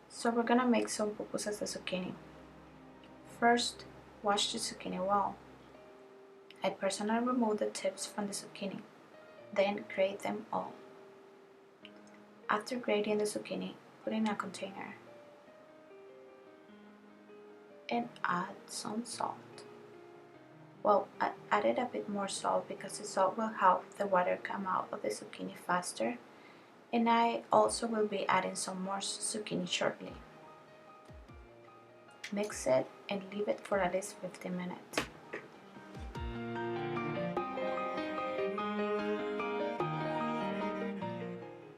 So we're gonna make some pupusas de zucchini. First, wash the zucchini well. I personally remove the tips from the zucchini, then grate them all. After grating the zucchini, put in a container and add some salt. Well, I added a bit more salt because the salt will help the water come out of the zucchini faster, and I also will be adding some more zucchini shortly. Mix it and leave it for at least 15 minutes.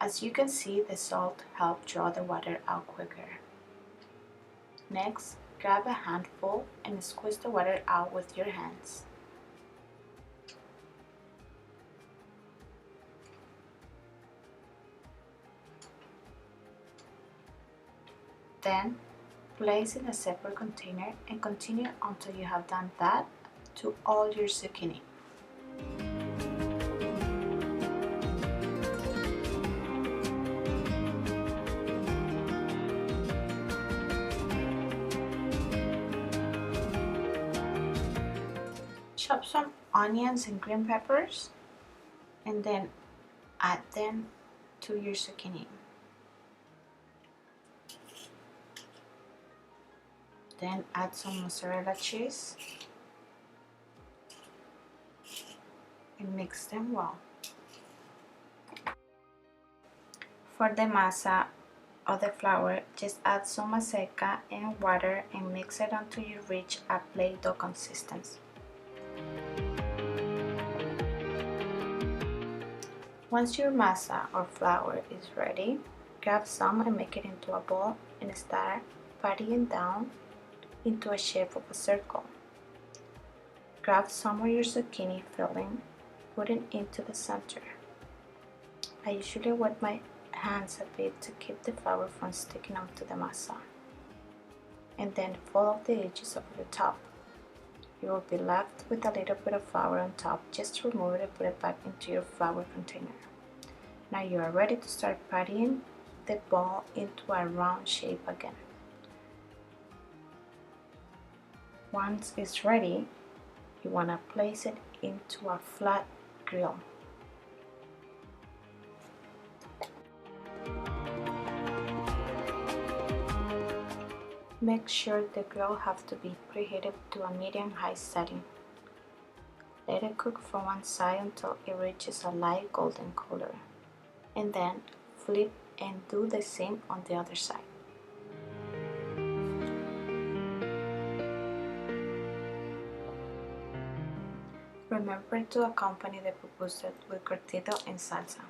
As you can see, the salt helps draw the water out quicker. Next, grab a handful and squeeze the water out with your hands. Then, place in a separate container and continue until you have done that to all your zucchini. Chop some onions and green peppers and then add them to your zucchini. Then add some mozzarella cheese and mix them well. For the masa or the flour, just add some maseca and water and mix it until you reach a play-doh consistency. Once your masa or flour is ready, grab some and make it into a ball and start patting down into a shape of a circle. Grab some of your zucchini filling, put it into the center. I usually wet my hands a bit to keep the flour from sticking onto the masa, and then fold off the edges over the top. You will be left with a little bit of flour on top. Just remove it and put it back into your flour container. Now you are ready to start patting the ball into a round shape again. Once it's ready, you want to place it into a flat grill. Make sure the grill have to be preheated to a medium-high setting. Let it cook from one side until it reaches a light golden color, and then flip and do the same on the other side. Remember to accompany the pupusas with curtido and salsa.